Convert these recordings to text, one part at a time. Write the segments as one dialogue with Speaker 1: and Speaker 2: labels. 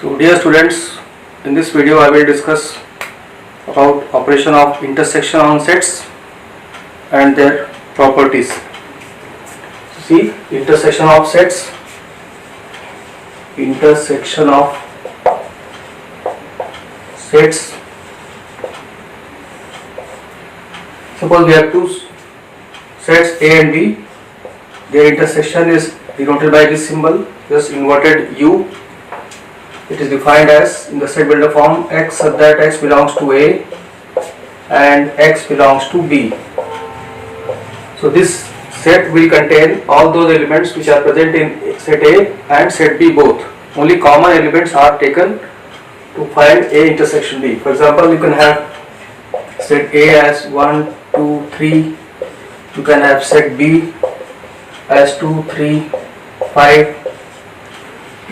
Speaker 1: So dear students, in this video I will discuss about operation of intersection on sets and their properties. See, intersection of sets, Suppose we have two sets A and B. Their intersection is denoted by this symbol, just inverted U. It is defined as in the set builder form X such that X belongs to A and X belongs to B. So this set will contain all those elements which are present in set A and set B both. Only common elements are taken to find A intersection B. For example, you can have set A as 1, 2, 3. You can have set B as 2, 3, 5.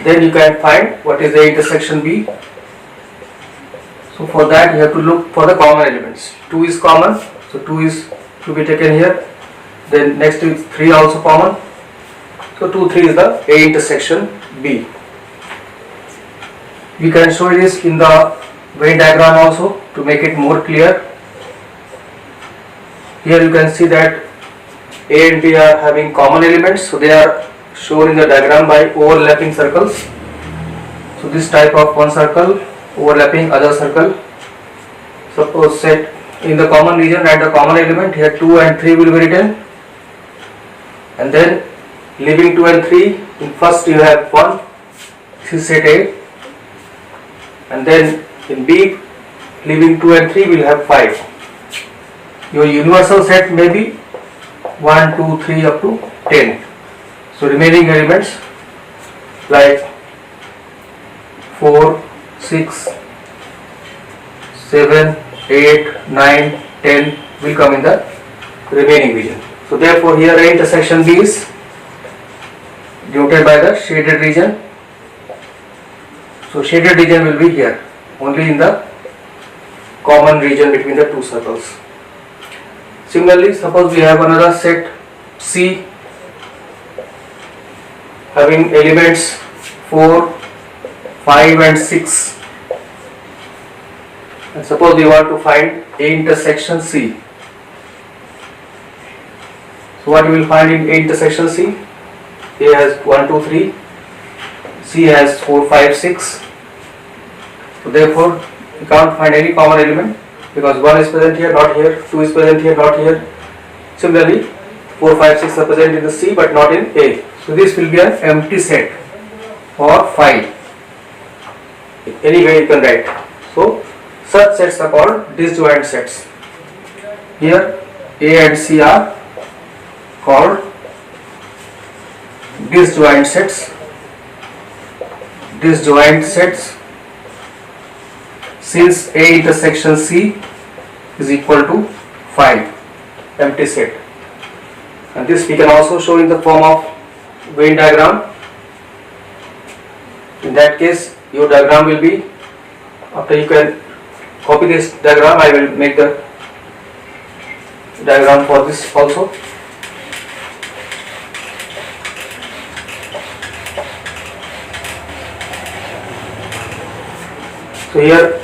Speaker 1: Then you can find what is the intersection B. So for that you have to look for the common elements. 2 is common, so 2 is to be taken here. Then next is 3 also common. So 2, 3 is the A intersection B. We can show this in the Venn diagram also to make it more clear. Here you can see that A and B are having common elements, so they are shown in the diagram by overlapping circles. So this type of one circle overlapping other circle. Suppose set in the common region and the common element, here 2 and 3 will be written, and then leaving 2 and 3, in first you have 1, this is set A, and then in B leaving 2 and 3 will have 5. Your universal set may be 1, 2, 3 up to 10. So remaining elements like 4, 6, 7, 8, 9, 10 will come in the remaining region. So therefore here A intersection B is denoted by the shaded region. So shaded region will be here, only in the common region between the two circles. Similarly, suppose we have another set C having elements 4, 5 and 6, and suppose we want to find A intersection C. So what you will find in A intersection C? A has 1, 2, 3, C has 4, 5, 6. So therefore you can't find any common element because 1 is present here, not here, 2 is present here, not here. Similarly 4, 5, 6 are present in the C but not in A. So this will be an empty set or file. Any way you can write. So such sets are called disjoint sets. Here A and C are called disjoint sets. Disjoint sets since A intersection C is equal to 5, empty set. And this we can also show in the form of Venn diagram. In that case your diagram will be, after you can copy this diagram, I will make the diagram for this also. So here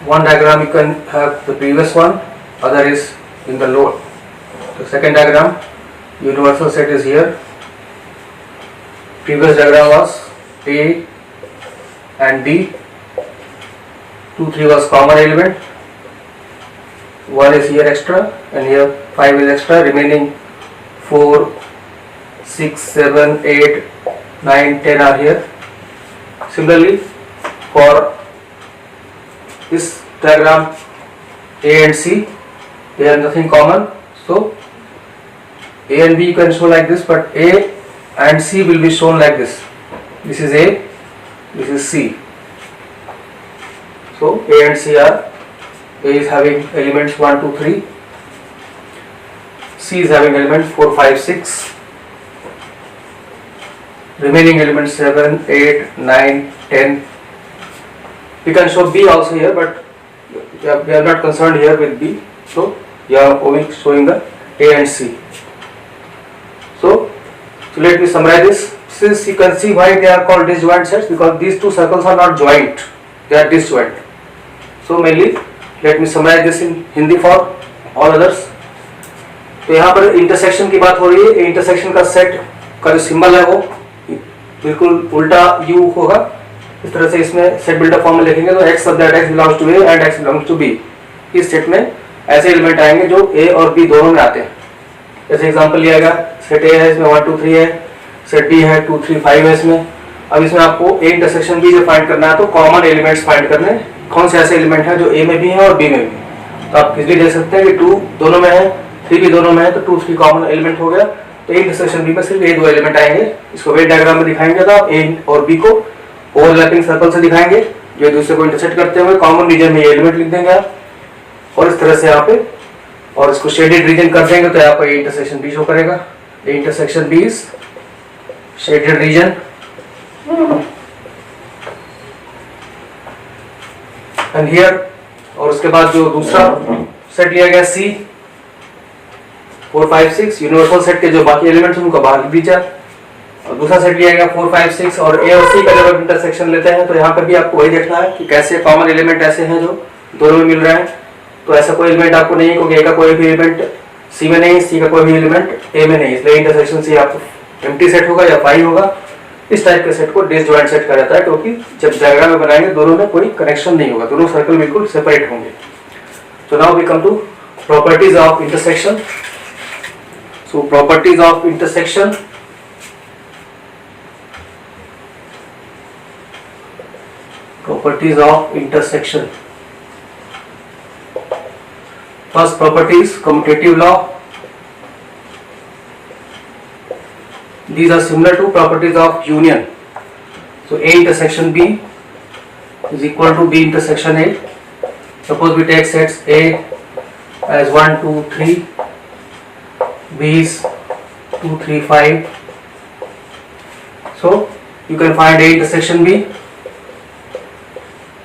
Speaker 1: one diagram you can have the previous one, other is in the lower. The second diagram, universal set is here. Previous diagram was A and B. 2, 3 was common element. 1 is here extra and here 5 is extra. Remaining 4, 6, 7, 8, 9, 10 are here. Similarly for this diagram A and C, they have nothing common. So A and B you can show like this, but A and C will be shown like this. This is A, this is C. So A and C are, A is having elements 1, 2, 3. C is having elements 4, 5, 6. Remaining elements 7, 8, 9, 10. We can show B also here, but we are not concerned here with B. So we are only showing the A and C. So So let me summarize this. Since you can see why they are called disjoint sets, because these two circles are not joint, they are disjoint. So mainly let me summarize this in Hindi for all others. तो यहाँ पर intersection की बात हो रही है. Intersection का set का जो सिंबल है वो बिल्कुल उल्टा U होगा. इस तरह से इसमें सेट बिल्डअप फॉर्म में लिखेंगे तो x सब that x belongs to A and x belongs to B. इस सेट में ऐसे एलिमेंट आएंगे जो A और B दोनों में आते हैं. जैसे एग्जांपल लिया गया, सेट A है, इसमें 1 2 3 है, सेट B है 2 3 5 है इसमें. अब इसमें आपको A इंटरसेक्शन B जो फाइंड करना है तो कॉमन एलिमेंट्स फाइंड करने. कौन से ऐसे एलिमेंट है जो A में भी है और B में भी. तो आप किसी भी देख सकते हैं कि 2 दोनों में है, 3 भी दोनों में है, तो 2 3 कॉमन एलिमेंट हो गया. तो A इंटरसेक्शन B में सिर्फ ये दो एलिमेंट आएंगे. इसको वेन डायग्राम में दिखाएंगे तो आप A और B को ओवरलैपिंग सर्कल से दिखाएंगे जो एक दूसरे को इंटरसेक्ट करते हुए कॉमन रीजन में ये एलिमेंट लिख देंगे आप. और इस तरह से यहाँ पे और इसको शेडेड रीजन कर देंगे तो यहाँ पर A इंटरसेक्शन B शो करेगा. A intersection B is shaded region. And here, और उसके बाद जो दूसरा सेट लिया गया C 4 5 6 यूनिवर्सल सेट के जो बाकी एलिमेंट्स उनका बाहर लिख दीजिए. और दूसरा सेट लिया गया 4 5 6 और A और C का जब इंटरसेक्शन लेते हैं तो यहाँ पर भी आपको वही देखना है कि कैसे कॉमन एलिमेंट ऐसे हैं जो दोनों में मिल रहे हैं. तो ऐसा कोई एलिमेंट आपको नहीं है क्योंकि A का कोई भी एलिमेंट C में नहीं, C का कोई भी एलिमेंट A में नहीं, इसलिए इंटरसेक्शन C आपको एम्प्टी सेट होगा या फाई होगा. इस टाइप के सेट को डिसजॉइंट सेट कहा जाता है क्योंकि जब डायग्राम में बनाएंगे दोनों में कोई कनेक्शन नहीं होगा, दोनों सर्कल बिल्कुल सेपरेट होंगे. So now we come to properties of intersection. So properties of intersection. Properties of intersection. First property is commutative law. These are similar to properties of union. So A intersection B is equal to B intersection A. Suppose we take sets A as 1 2 3, B is 2 3 5. So you can find A intersection B.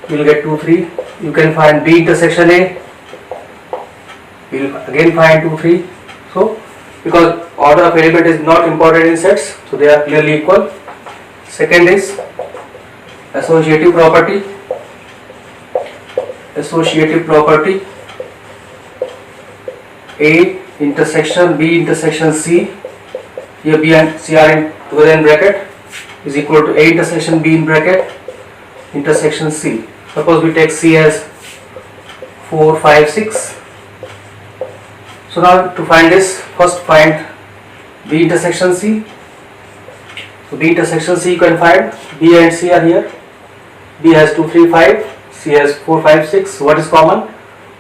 Speaker 1: You will get 2 3. You can find B intersection A. You will again find 2 3. So because order of element is not important in sets, so they are clearly equal. Second is associative property. Associative property. A intersection B intersection C. Here B and C are together in bracket is equal to A intersection B in bracket intersection C. Suppose we take C as 4 5 6. So now to find this, first find B intersection C. So B intersection C you can find. B and C are here. B has 2 3 5, C has 4 5 6. So what is common?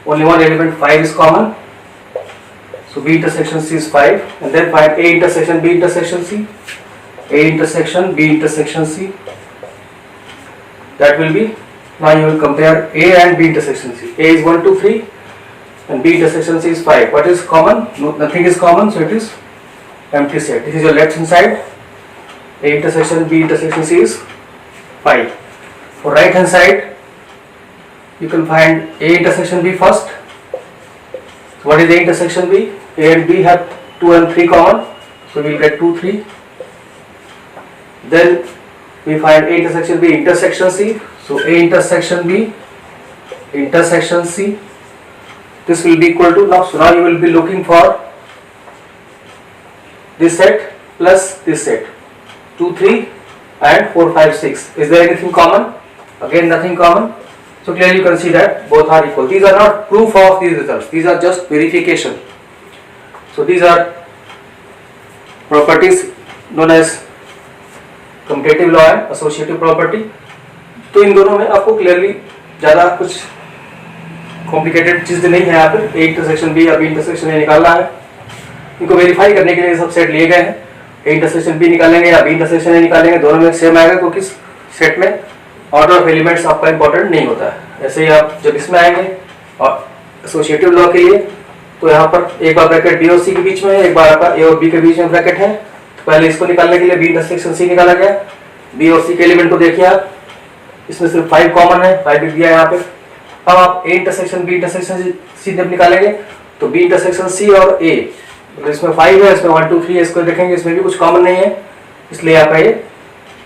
Speaker 1: Only one element 5 is common. So B intersection C is 5. And then find A intersection B intersection C. A intersection B intersection C. That will be, now you will compare A and B intersection C. A is 1 2 3 and B intersection C is 5. What is common? No, nothing is common, so it is empty set. This is your left hand side. A intersection B intersection C is 5. For right hand side, you can find A intersection B first. So what is A intersection B? A and B have 2 and 3 common, so we will get 2 3. Then we find A intersection B intersection C. So A intersection B intersection C. This will be equal to, now so now you will be looking for this set plus this set 2 3 and 4 5 6. Is there anything common? Again nothing common. So clearly you can see that both are equal. These are not proof of these results. These are just verification. So these are properties known as competitive law है, associative property. तो इन दोनों में आपको clearly ज़्यादा कुछ complicated चीज़ नहीं है. यहाँ पे ए इंटरसेक्शन बी या बी इंटरसेक्शन ए निकालना है. इनको वेरीफाई करने के लिए सब सेट लिए गए हैं. ए इंटरसेक्शन बी निकालेंगे या बी इंटरसेक्शन ए निकालेंगे, दोनों में सेम आएगा क्योंकि सेट में ऑर्डर ऑफ एलिमेंट्स आपका इंपॉर्टेंट नहीं होता है. ऐसे ही आप जब इसमें आएंगे और एसोसिएटिव लॉ के लिए तो यहाँ पर एक बार ब्रैकेट बी और सी के बीच में है, एक बार आपका ए और बी के बीच में ब्रैकेट है. पहले इसको निकालने के लिए बी इंटरसेक्शन सी निकाला गया. बी और सी के एलिमेंट को देखिए आप, इसमें सिर्फ 5 कॉमन है, 5 लिख दिया यहाँ पे. अब आप A intersection B intersection C जब निकालेंगे तो बी इंटरसेक्शन सी और ए तो इसमें 5 है, इसमें 1 2 3 है, इसको देखेंगे इसमें भी कुछ कॉमन नहीं है, इसलिए आपका ये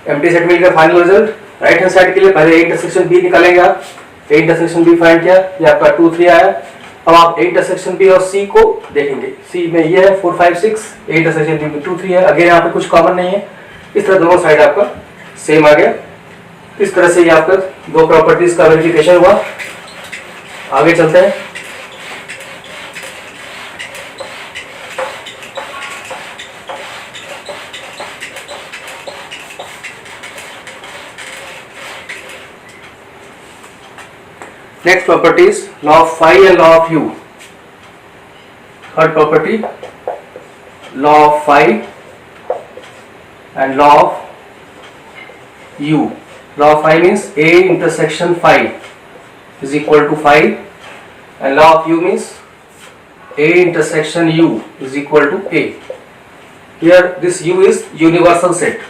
Speaker 1: एम्प्टी सेट मिल गया। Final result right hand side के लिए पहले ए इंटरसेक्शन बी निकालेंगे आप, ए इंटरसेक्शन बी फाइंड किया, ये आपका 2 3 आया। अब आप ए इंटरसेक्शन बी और सी को देखेंगे, सी में ये है 4 5 6, ए इंटरसेक्शन बी में 2 3 है, अगेन यहाँ पे कुछ कॉमन नहीं है, इस तरह दोनों साइड आपका सेम आ गया। इस तरह से ये आपका दो प्रॉपर्टीज का वेरिफिकेशन हुआ। आगे चलते हैं। Next property is law of phi and law of u. Third property, law of phi and law of u. Law of phi means A intersection phi is equal to phi, and law of u means A intersection u is equal to A. Here this u is universal set.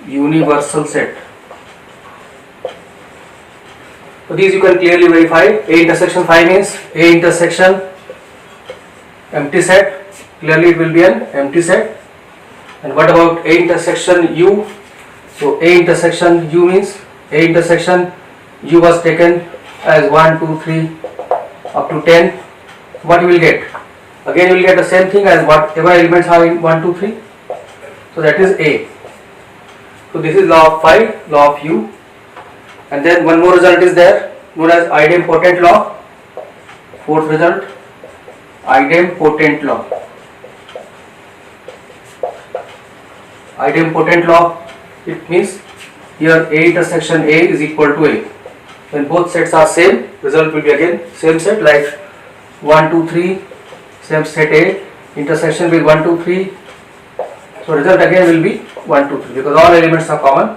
Speaker 1: Universal set. So these you can clearly verify. A intersection phi means A intersection empty set. Clearly it will be an empty set. And what about A intersection u? So A intersection u means A intersection u was taken as 1 2 3 up to 10. What you will get? Again you will get the same thing as whatever elements are in 1 2 3. So that is A. So this is law of phi, law of u. And then one more result is there known as idempotent law. Fourth result, idempotent law. Idempotent law, it means here A intersection A is equal to A. When both sets are same, result will be again same set, like 1 2 3, same set A, intersection with 1 2 3. So result again will be 1 2 3 because all elements are common.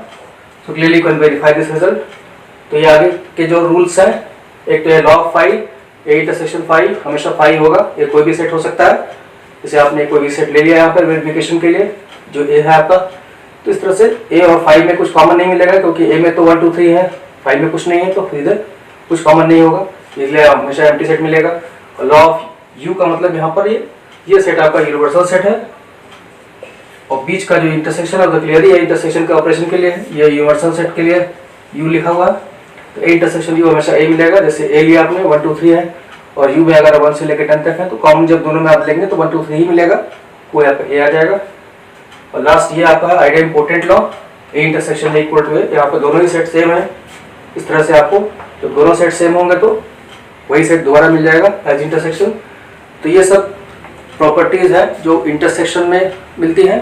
Speaker 1: So clearly you can verify this result. तो ये आगे के जो rules हैं, एक तो है law of phi, A intersection phi हमेशा फाई होगा, ये कोई भी सेट हो सकता है। जैसे आपने कोई भी सेट ले लिया यहाँ पर वेरिफिकेशन के लिए, जो ए है आपका, तो इस तरह से ए और फाई में कुछ कॉमन नहीं मिलेगा, क्योंकि ए में तो 1 2 3 है, फाई में कुछ नहीं है, तो इधर कुछ कॉमन नहीं होगा, इसलिए हमेशा एम्प्टी सेट मिलेगा। और लॉ ऑफ यू का मतलब यहाँ पर ये सेट आपका यूनिवर्सल सेट है, और बीच का जो इंटरसेक्शन है क्लियरली ये इंटरसेक्शन के ऑपरेशन के लिए है, ये यूनिवर्सल सेट के लिए यू लिखा हुआ है। तो ए इंटरसेक्शन यू हमेशा ए मिलेगा, जैसे ए लिया आपने 1 2 3 है, और यू में अगर 1 से लेकर 10 तक है, तो कॉमन जब दोनों में आप लेंगे तो 1 2 3 ही मिलेगा, वो यहाँ पे ए आ जाएगा। और लास्ट ये आपका idempotent law, A intersection A equal to A, यहाँ पे दोनों ही सेट सेम है। इस तरह से आपको जब दोनों सेट सेम होंगे तो वही सेट दोबारा मिल जाएगा एज इंटरसेक्शन। तो ये सब प्रॉपर्टीज है जो इंटरसेक्शन में मिलती हैं।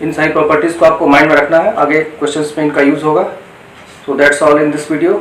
Speaker 1: इन सारी प्रॉपर्टीज को आपको माइंड में रखना है, आगे क्वेश्चंस में इनका यूज होगा। So that's all in this video.